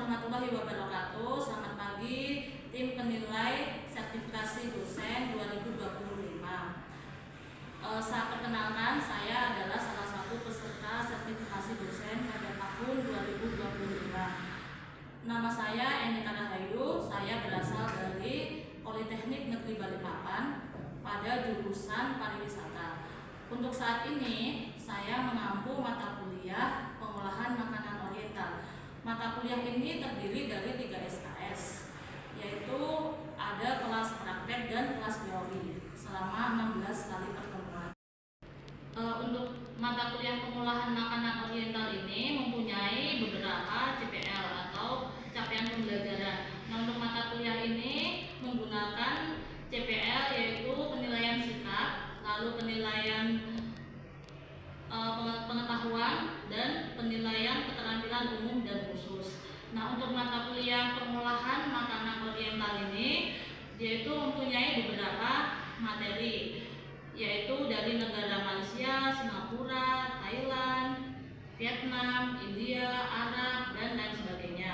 warahmatullahi wabarakatuh. Selamat pagi tim penilai sertifikasi dosen 2025. Saya perkenalkan, saya adalah salah satu peserta sertifikasi dosen pada tahun 2025. Nama saya Enita Rahayu, saya berasal dari Politeknik Negeri Balikpapan pada jurusan pariwisata. Untuk saat ini saya mengampu mata kuliah pengolahan makanan oriental. Mata kuliah ini terdiri dari 3 SKS, yaitu ada kelas praktek dan kelas teori selama 16 kali pertemuan. Untuk mata kuliah pengolahan makanan oriental ini mempunyai beberapa CPL atau capaian pembelajaran. Nah, untuk mata kuliah ini menggunakan CPL yaitu penilaian sikap, lalu penilaian pengetahuan, dan penilaian keterampilan umum dan khusus. Nah, untuk mata kuliah pengolahan makanan oriental ini yaitu mempunyai beberapa materi, yaitu dari negara Malaysia, Singapura, Thailand, Vietnam, India, Arab, dan lain sebagainya.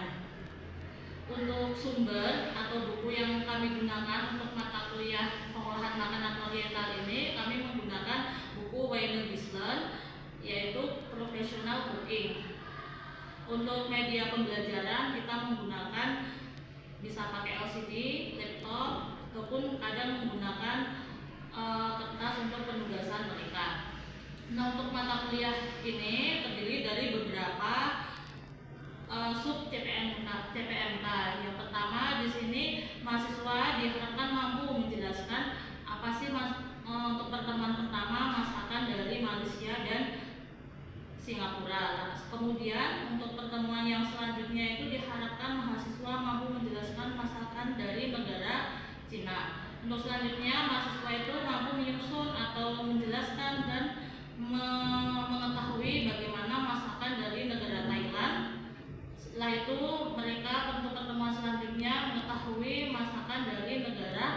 Untuk sumber atau buku yang kami gunakan untuk mata kuliah pengolahan makanan oriental ini, kami menggunakan buku Wayne Gislen, yaitu Professional Cooking. Untuk media pembelajaran kita menggunakan bisa pakai LCD, laptop, ataupun kadang menggunakan kertas untuk penugasan mereka. Nah, untuk mata kuliah ini terdiri dari beberapa sub CPMK. Yang pertama, di sini mahasiswa diharapkan mampu menjelaskan apa sih untuk pertemuan pertama masakan dari Malaysia dan Singapura. Kemudian untuk pertemuan yang selanjutnya itu diharapkan mahasiswa mampu menjelaskan masakan dari negara Cina. Untuk selanjutnya mahasiswa itu mampu menyusun atau menjelaskan dan mengetahui bagaimana masakan dari negara Thailand. Setelah itu mereka untuk pertemuan selanjutnya mengetahui masakan dari negara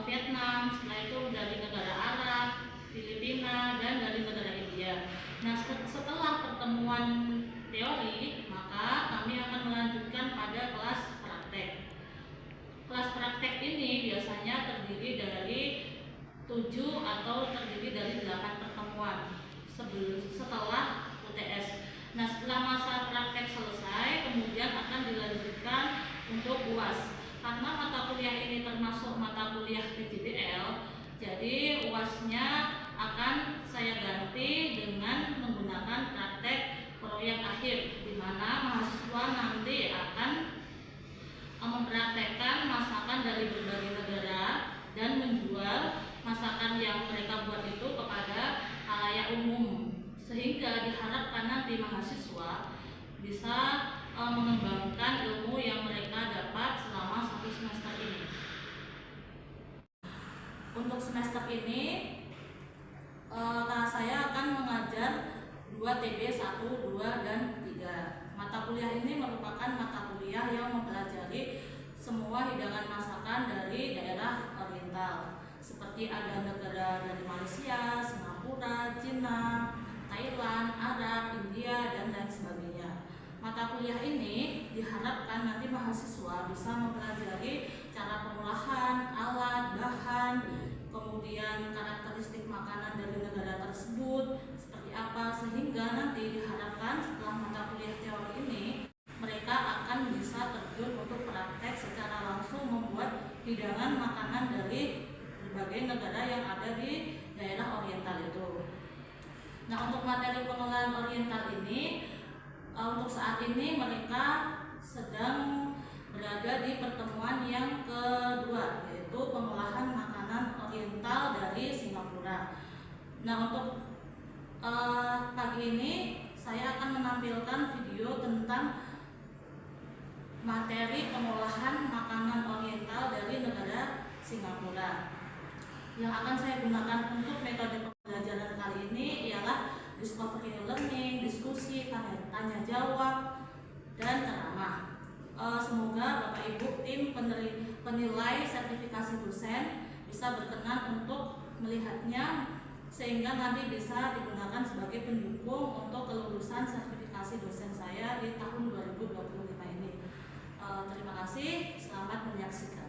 Vietnam, setelah itu dari negara Arab, Filipina, dan dari negara India. Nah, setelah pertemuan teori, maka kami akan melanjutkan pada kelas praktek. Kelas praktek ini biasanya terdiri dari 7 atau terdiri dari 8 pertemuan setelah UTS. Nah, setelah masa praktek selesai, kemudian akan dilanjutkan untuk UAS. Karena mata kuliah ini termasuk mata kuliah PJBL, jadi UAS-nya akan saya ganti dengan menggunakan praktek proyek akhir, di mana mahasiswa nanti akan mempraktekkan masakan dari berbagai negara dan menjual masakan yang mereka buat itu kepada khalayak umum, sehingga diharapkan nanti mahasiswa bisa mengembangkan ilmu yang mereka dapat selama 1 semester ini. Untuk semester ini saya akan mengajar 2 TB 1, 2, dan 3. Mata kuliah ini merupakan mata kuliah yang mempelajari semua hidangan masakan dari daerah oriental, seperti ada negara dari Malaysia, Singapura, Cina, Thailand, Arab, India, dan lain sebagainya. Mata kuliah ini diharapkan nanti mahasiswa bisa mempelajari cara pengolahan, alat, bahan, kemudian karakteristik makanan dari negara tersebut seperti apa, sehingga nanti diharapkan setelah mata kuliah teori ini mereka akan bisa terjun untuk praktek secara langsung membuat hidangan makanan dari berbagai negara yang ada di daerah oriental itu. Nah, untuk materi pengolahan oriental ini untuk saat ini mereka sedang berada di pertemuan yang kedua, yaitu pengolahan makanan oriental dari Singapura. Nah, untuk pagi ini saya akan menampilkan video tentang materi pengolahan makanan oriental dari negara Singapura. Yang akan saya gunakan untuk metode pembelajaran kali ini ialah discovery learning, diskusi, tanya jawab, dan ceramah. Semoga Bapak Ibu tim penilai sertifikasi dosen bisa berkenan untuk melihatnya, sehingga nanti bisa digunakan sebagai pendukung untuk kelulusan sertifikasi dosen saya di tahun 2025 ini. Terima kasih, selamat menyaksikan.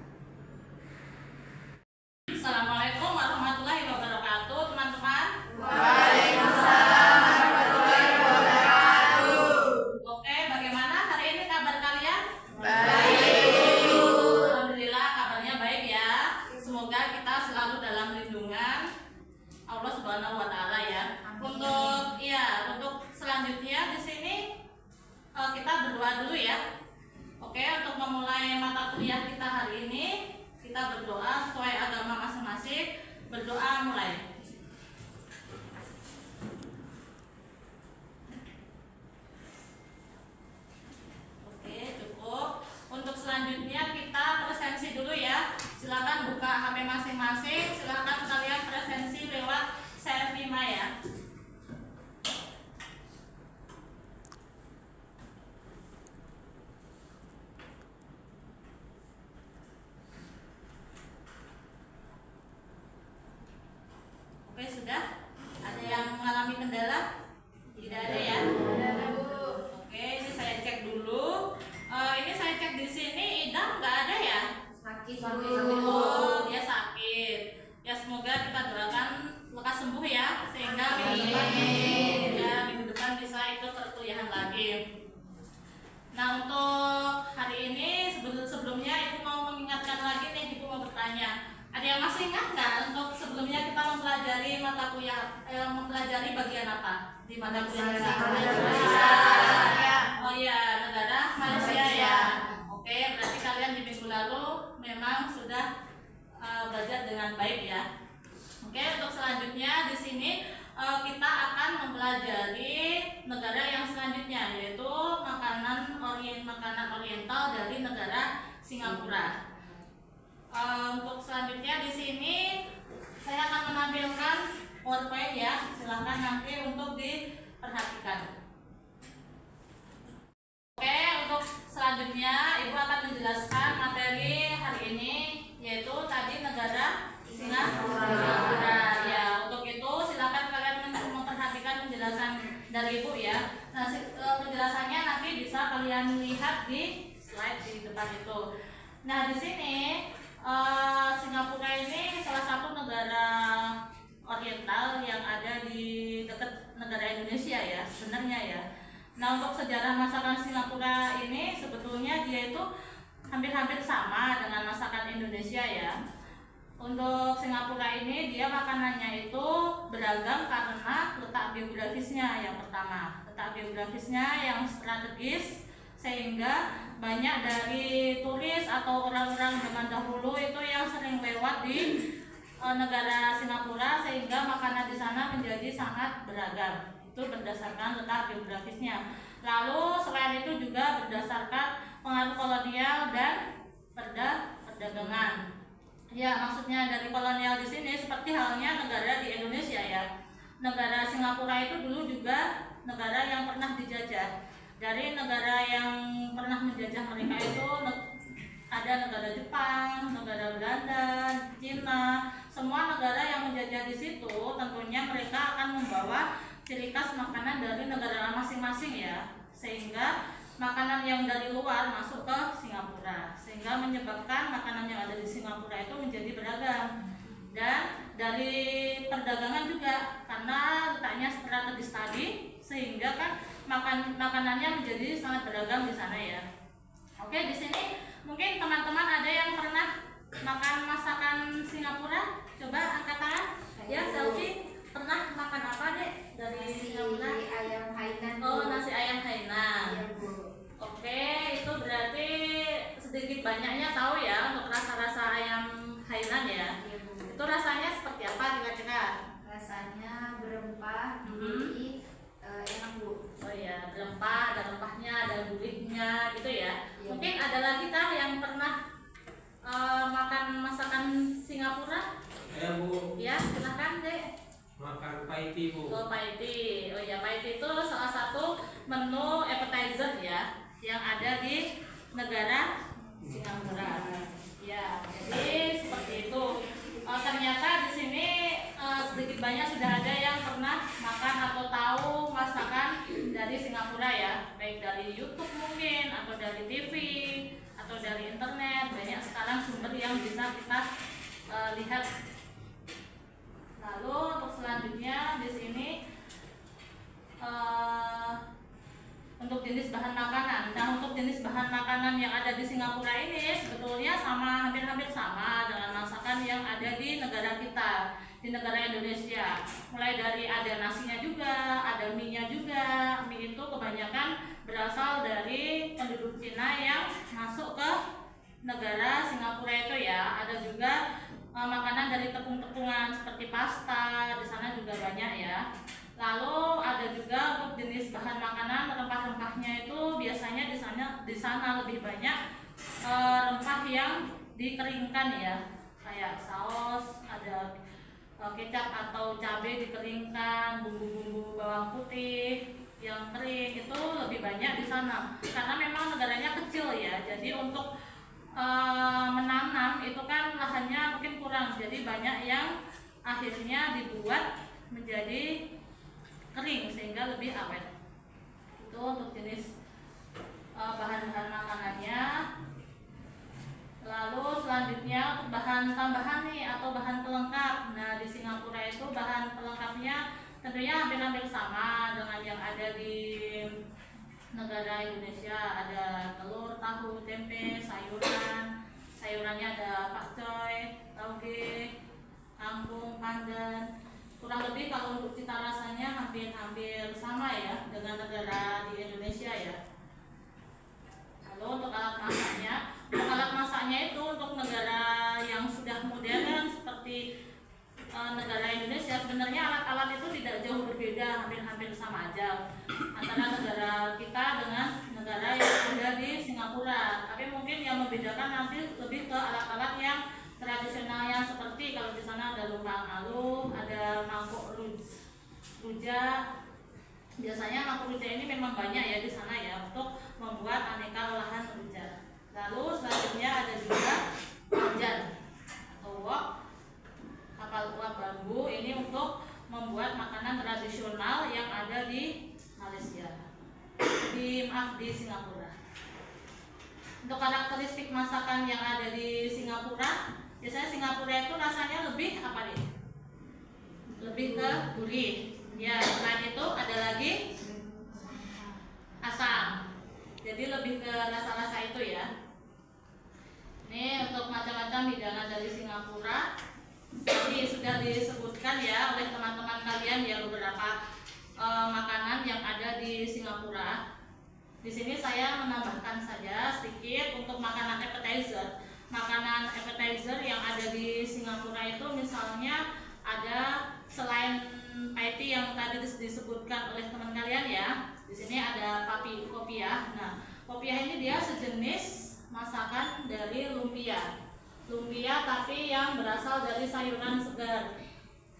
Assalamualaikum warahmatullahi wabarakatuh, teman-teman. Waalaikumsalam warahmatullahi wabarakatuh. Oke, bagaimana hari ini kabar kalian? Baik. Alhamdulillah kabarnya baik ya. Semoga kita selalu dalam lindungan Allah Subhanahu wa taala ya. Untuk selanjutnya di sini kita berdoa dulu ya. Oke, untuk memulai mata kuliah kita hari ini, kita berdoa sesuai agama masing-masing. Berdoa mulai. Oke, cukup. Untuk selanjutnya kita presensi dulu ya. Silakan buka HP masing-masing. Silakan kalian presensi lewat share Vima ya. Oke, sudah? Ada yang mengalami kendala? Tidak ada ya? Oke, ini saya cek dulu. Ini saya cek di sini Idam nggak ada ya? Sakit. Oh, dia sakit. Ya semoga kita doakan lekas sembuh ya, sehingga minggu depan bisa ikut perkuliahan lagi. Nah, untuk hari ini sebelumnya Ibu mau mengingatkan lagi nih, Ibu mau bertanya. Ada yang masih ingat nggak untuk sebelumnya kita mempelajari mata kuliah, mempelajari bagian apa di mata kuliah ini? Oh iya, negara Malaysia ya. Oke, berarti kalian di minggu lalu memang sudah belajar dengan baik ya. Oke, untuk selanjutnya di sini kita akan mempelajari negara yang selanjutnya, yaitu makanan oriental dari negara Singapura. Untuk selanjutnya di sini saya akan menampilkan PowerPoint ya. Silahkan nanti untuk diperhatikan. Oke, untuk selanjutnya Ibu akan menjelaskan materi hari ini, yaitu tadi negara Singapura. Ya, untuk itu silakan kalian memperhatikan penjelasan dari Ibu ya. Nah, penjelasannya nanti bisa kalian lihat di slide di depan itu. Nah, di sini Singapura ini salah satu negara oriental yang ada di dekat negara Indonesia ya, sebenarnya ya. Nah, untuk sejarah masakan Singapura ini sebetulnya dia itu hampir-hampir sama dengan masakan Indonesia ya. Untuk Singapura ini dia makanannya itu beragam karena letak geografisnya yang pertama. Letak geografisnya yang strategis, sehingga banyak dari turis atau orang-orang zaman dahulu itu yang sering lewat di negara Singapura, sehingga makanan di sana menjadi sangat beragam. Itu berdasarkan letak geografisnya. Lalu selain itu juga berdasarkan pengaruh kolonial dan perdagangan. Ya, maksudnya dari kolonial di sini seperti halnya negara di Indonesia ya. Negara Singapura itu dulu juga negara yang pernah dijajah. Dari negara yang pernah menjajah mereka itu ada negara Jepang, negara Belanda, Cina, semua negara yang menjajah di situ tentunya mereka akan membawa ciri khas makanan dari negara masing-masing ya, sehingga makanan yang dari luar masuk ke Singapura, sehingga menyebabkan makanan yang ada di Singapura itu menjadi beragam. Dan dari perdagangan juga, karena letaknya strategis tadi, sehingga kan makanannya menjadi sangat beragam di sana ya. Oke, di sini mungkin teman-teman ada yang pernah makan masakan Singapura? Coba angkat tangan. Ya, selfie. Pernah makan apa dek dari Singapura? Nasi ayam Hainan. Oh, nasi ayam Hainan. Iya, Bu. Oke, itu berarti sedikit banyaknya tahu ya untuk rasa-rasa ayam Hainan ya. Iya, Bu. Itu rasanya seperti apa kira-kira? Rasanya berempah, gurih, enak, Bu. Oh ya, berempah, ada rempahnya, ada gurihnya gitu ya. Iya. Mungkin ada lagi kah yang pernah makan masakan Singapura? Ya Bu, Ya, silahkan dek. makan paiti Bu. Oh, paiti. Oh ya, paiti itu salah satu menu appetizer ya yang ada di negara Singapura. Ya, jadi seperti itu. Ternyata di sini sedikit banyak sudah ada yang pernah makan atau tahu masakan dari Singapura ya, baik dari YouTube mungkin atau dari TV dari internet, banyak sekarang sumber yang bisa kita lihat. Lalu untuk selanjutnya di sini untuk jenis bahan makanan. Nah, untuk jenis bahan makanan yang ada di Singapura ini sebetulnya sama, hampir-hampir sama dengan masakan yang ada di negara kita, di negara Indonesia. Mulai dari ada nasinya juga, ada mie-nya juga. Mie itu kebanyakan berasal dari penduduk Cina yang masuk ke negara Singapura itu ya. Ada juga makanan dari tepung-tepungan seperti pasta, di sana juga banyak ya. Lalu ada juga untuk jenis bahan makanan, rempah-rempahnya itu biasanya di sana lebih banyak rempah yang dikeringkan ya, kayak saus, ada kecap atau cabai dikeringkan, bumbu-bumbu bawang putih yang kering itu lebih banyak di sana. Karena memang negaranya kecil ya, jadi untuk menanam itu kan lahannya mungkin kurang, jadi banyak yang akhirnya dibuat menjadi kering sehingga lebih awet. Itu untuk jenis bahan-bahan makanannya. Lalu selanjutnya untuk bahan tambahan nih atau bahan pelengkap. Nah, di Singapura itu bahan pelengkapnya tentunya hampir-hampir sama dengan yang ada di negara Indonesia. Ada telur, tahu, tempe, sayuran. Sayurannya ada pakcoy, tauge, kangkung, pandan. Kurang lebih kalau untuk cita rasanya hampir-hampir sama ya dengan negara di Indonesia ya. Lalu untuk alat masaknya itu untuk negara yang sudah modern seperti negara Indonesia, sebenarnya alat-alat itu tidak jauh berbeda, hampir-hampir sama aja antara negara kita dengan negara yang ada di Singapura. Tapi mungkin yang membedakan nanti lebih ke alat-alat yang tradisionalnya, seperti kalau di sana ada lumbang alu, ada mangkuk rujak. Biasanya mangkuk rujak ini memang banyak ya di sana ya untuk membuat aneka olahan rujak. Lalu selanjutnya ada juga wajan atau wok, kapal uap bambu. Ini untuk membuat makanan tradisional yang ada di Malaysia, di Singapura. Untuk karakteristik masakan yang ada di Singapura, biasanya Singapura itu rasanya lebih apa nih? Lebih ke gurih. Ya, selain itu ada lagi asam. Jadi lebih ke rasa-rasa itu ya. Ini untuk macam-macam hidangan dari Singapura. Jadi sudah disebutkan ya oleh teman-teman kalian ya beberapa makanan yang ada di Singapura. Di sini saya menambahkan saja sedikit untuk makanan appetizer. Makanan appetizer yang ada di Singapura itu misalnya ada selain paiti yang tadi disebutkan oleh teman kalian ya. Di sini ada kopiah. Nah, kopiah ini dia sejenis masakan dari lumpia. Lumpia tapi yang berasal dari sayuran segar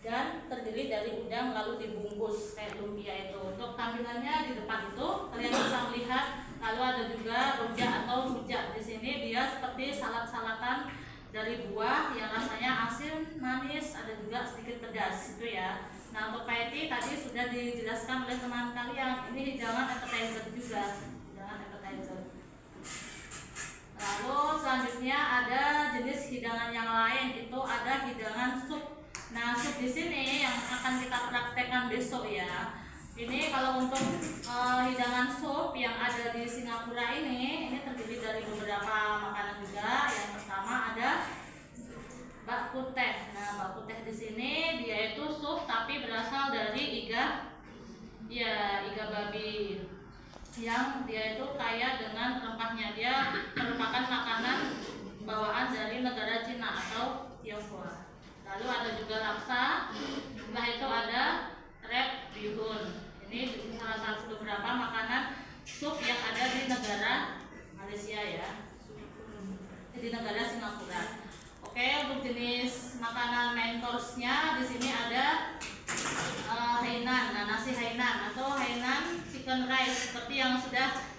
dan terdiri dari udang lalu dibungkus kayak lumpia itu. Untuk tampilannya di depan itu kalian bisa melihat. Lalu ada juga rujak atau rujak. Di sini dia seperti salad-salatan dari buah yang rasanya asin, manis, ada juga sedikit pedas itu ya. Nah, untuk paiti tadi sudah dijelaskan oleh teman kalian. Ini hidangan appetizer juga, hidangan appetizer. Lalu selanjutnya ada jenis hidangan yang lain, itu ada hidangan sup. Nah, sup di sini yang akan kita praktekkan besok ya. Ini kalau untuk hidangan sup yang ada di Singapura ini terdiri dari beberapa makanan juga. Yang pertama ada bak kuteh. Nah, bak kuteh di sini dia itu sup tapi berasal dari iga babi. Yang dia itu kaya dengan rempahnya. Dia merupakan makanan bawaan dari negara Cina atau Tionghoa. Lalu ada juga laksa. Setelah itu ada rep bihun. Ini salah satu beberapa makanan sup yang ada di negara Malaysia ya, di negara Singapura. Oke, untuk jenis makanan main course-nya di sini ada Hainan. Nah, nasi Hainan atau Hainan chicken rice seperti yang sudah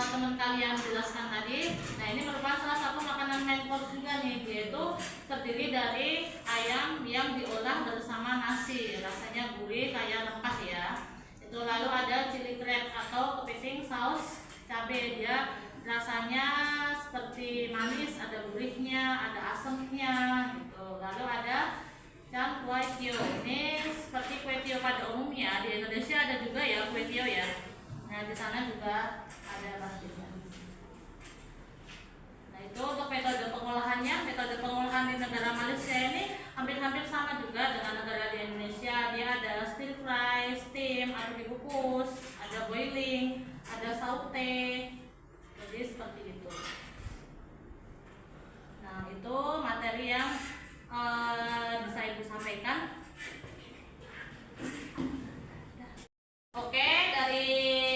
teman kalian jelaskan tadi. Nah, ini merupakan salah satu makanan main course juga nih, yaitu terdiri dari ayam yang diolah bersama nasi, rasanya gurih kaya rempah ya. Itu lalu ada chili crab atau kepiting saus cabai, dia rasanya seperti tio. Ini seperti kue tio pada umumnya. Di Indonesia ada juga ya kue tio ya. Nah, di sana juga ada pastinya. Nah, itu untuk metode pengolahannya. Metode pengolahan di negara Malaysia ini hampir-hampir sama juga dengan negara di Indonesia. Dia ada stir fry, steam, ada dikukus, ada boiling, ada saute. Jadi seperti itu. Nah, itu materi yang bisa Ibu sampaikan. Oke, dari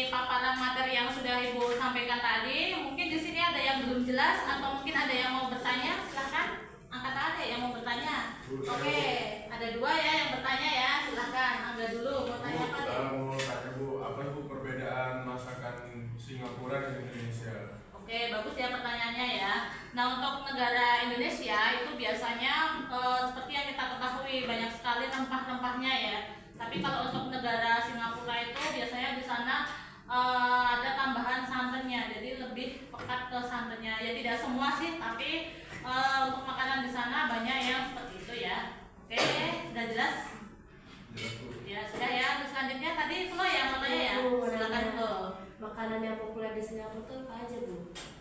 paparan materi yang sudah Ibu sampaikan tadi, mungkin di sini ada yang belum jelas atau mungkin ada yang mau bertanya, silahkan angkat tangan ya yang mau bertanya. Oke, ada dua ya yang bertanya ya, silahkan angkat dulu. Mau tanya apa? Mau tanya Bu, apa Bu perbedaan masakan Singapura dan Indonesia? Oke, bagus ya pertanyaannya ya. Nah, untuk negara Indonesia itu biasanya seperti yang kita ketahui banyak sekali rempah-rempahnya ya. Tapi kalau untuk negara Singapura itu biasanya di sana ada tambahan santannya, jadi lebih pekat ke santannya. Ya tidak semua sih, tapi untuk makanan di sana banyak yang seperti itu ya. Oke, sudah jelas? Jelas Bu. Ya sudah ya. Terus selanjutnya tadi itu loh yang mau tanya ya. Silakan Bu. Makanan yang populer di Singapura itu apa aja, Bu?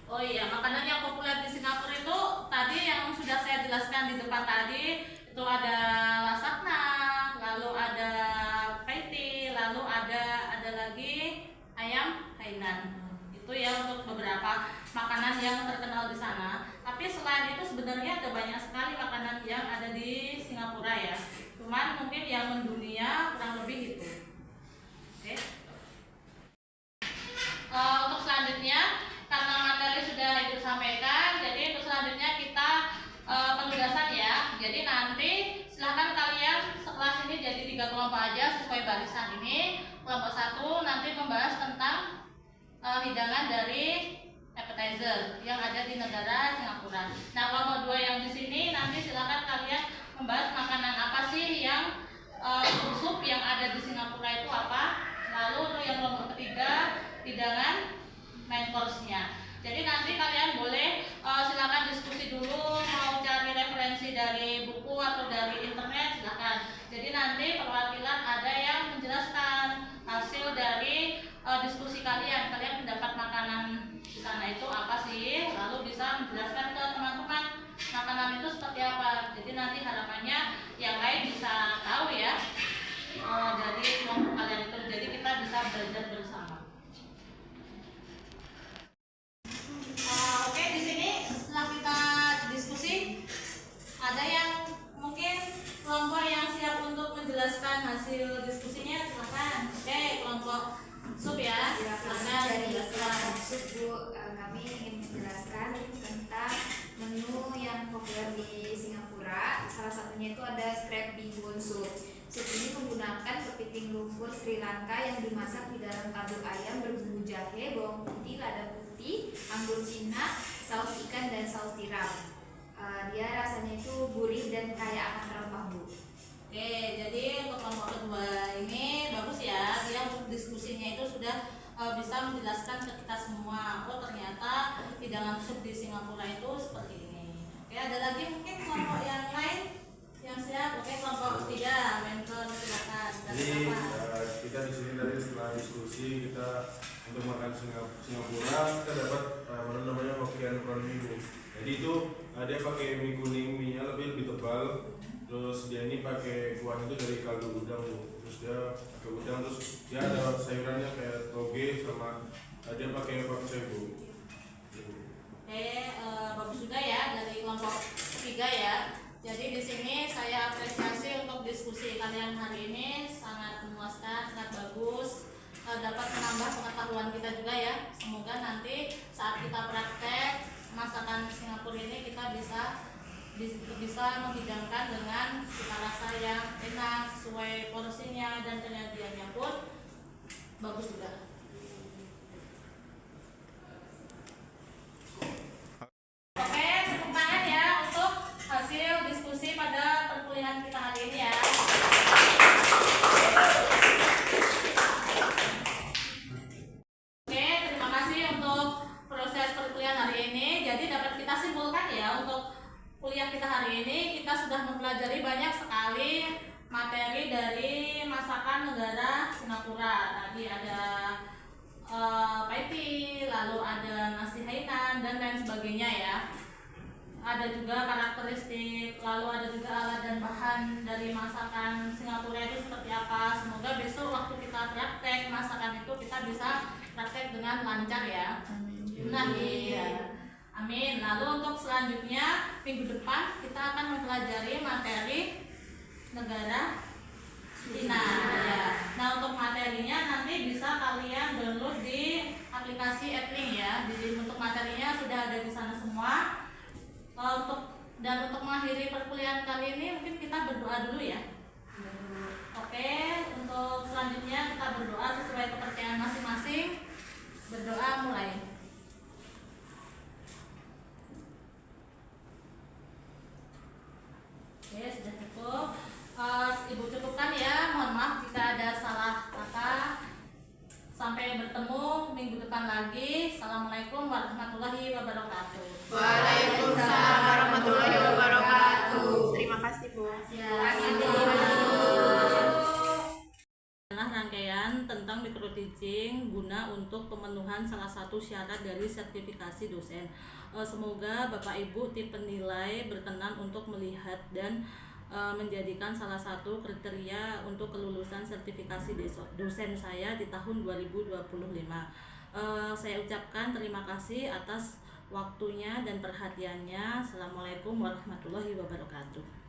Oh iya, makanan yang populer di Singapura itu tadi yang sudah saya jelaskan di depan tadi, itu ada lasagna, lalu ada paiti, lalu ada lagi ayam Hainan. Itu ya untuk beberapa makanan yang terkenal di sana. Tapi selain itu sebenarnya ada banyak sekali makanan yang ada di Singapura ya. Cuman mungkin yang mendunia kurang lebih itu. Oke. Untuk selanjutnya, karena materi sudah Ibu sampaikan, jadi untuk selanjutnya kita penugasan ya. Jadi nanti silahkan kalian sekelas ini jadi 3 kelompok aja sesuai barisan ini. Kelompok 1 nanti membahas tentang hidangan dari appetizer yang ada di negara Singapura. Nah, kelompok 2 yang di sini nanti silahkan kalian membahas makanan apa sih yang sup yang ada di Singapura itu apa. Lalu untuk yang kelompok 3 hidangan main course-nya. Jadi nanti kalian boleh silakan diskusi dulu, mau cari referensi dari buku atau dari internet silakan. Jadi nanti perwakilan ada yang menjelaskan hasil dari diskusi kalian. Kalian mendapat makanan di sana itu apa sih? Lalu bisa menjelaskan ke teman-teman makanan itu seperti apa. Jadi nanti harapannya yang lain bisa tahu ya. Jadi kelompok kalian itu, jadi kita bisa belajar bersama. Oke, di sini setelah kita diskusi, ada yang mungkin kelompok yang siap untuk menjelaskan hasil diskusinya, silakan. Oke, kelompok sub ya, silakan Dari dijelaskan. maksud Bu, kami ingin menjelaskan tentang menu yang populer di Singapura. Salah satunya itu ada crab bee bone soup. Sup ini menggunakan kepiting lumpur Sri Lanka yang dimasak di dalam kaldu ayam berbumbu jahe, bawang putih, lada putih, anggur Cina, saus ikan dan saus tiram. Dia rasanya itu gurih dan kaya akan rempah, Bu. Oke, jadi untuk kelompok kedua ini bagus ya, dia untuk diskusinya itu sudah bisa menjelaskan ke kita semua. Oh ternyata hidangan sup di Singapura itu seperti ini. Oke, ada lagi mungkin kelompok yang lain yang siap. Oke, kelompok 3 mentor silakan. Jadi kita di sini tadi setelah diskusi kita untuk makan Singapura kita dapat namanya Hokkien prawn mie Bu. Jadi itu dia pakai mie kuning, mie-nya lebih tebal. Terus dia ini pakai kuahnya itu dari kaldu udang Bu. Terus dia pakai udang, terus dia ada sayurannya kayak toge sama dia pakai pakcoy Bu. Oke, bagus juga ya dari kelompok 3 ya. Jadi di sini saya apresiasi untuk diskusi kalian hari ini sangat memuaskan, sangat bagus, dapat menambah pengetahuan kita juga ya. Semoga nanti saat kita praktek masakan Singapura ini kita bisa menghidangkan dengan cita rasa yang enak sesuai porsinya dan penyajiannya pun bagus juga. Oke, tepuk tangan ya untuk hasil diskusi pada perkuliahan kita hari ini ya. Oke, terima kasih untuk proses perkuliahan hari ini. Jadi dapat kita simpulkan ya, untuk kuliah kita hari ini kita sudah mempelajari banyak sekali negara Singapura. Tadi ada Paiti, lalu ada nasi Hainan dan lain sebagainya ya. Ada juga karakteristik, lalu ada juga alat dan bahan dari masakan Singapura itu seperti apa. Semoga besok waktu kita praktek masakan itu kita bisa praktek dengan lancar ya. Amin. Lalu untuk selanjutnya minggu depan kita akan mempelajari materi negara Cina ya. Nah, untuk materinya nanti bisa kalian download di aplikasi Edlink ya. Jadi untuk materinya sudah ada di sana semua. Untuk mengakhiri perkuliahan kali ini mungkin kita berdoa dulu ya. Oke, untuk selanjutnya kita berdoa sesuai kepercayaan masing-masing. Berdoa mulai. Oke, sudah cukup. Ibu cukupkan ya. Mohon maaf jika ada salah kata. Sampai bertemu minggu depan lagi. Assalamualaikum warahmatullahi wabarakatuh. Waalaikumsalam warahmatullahi wabarakatuh. Terima kasih Bu. Adalah rangkaian tentang micro teaching guna untuk pemenuhan salah satu syarat dari sertifikasi dosen. Semoga Bapak Ibu tim penilai berkenan untuk melihat dan menjadikan salah satu kriteria untuk kelulusan sertifikasi dosen saya di tahun 2025. Saya ucapkan terima kasih atas waktunya dan perhatiannya. Assalamualaikum warahmatullahi wabarakatuh.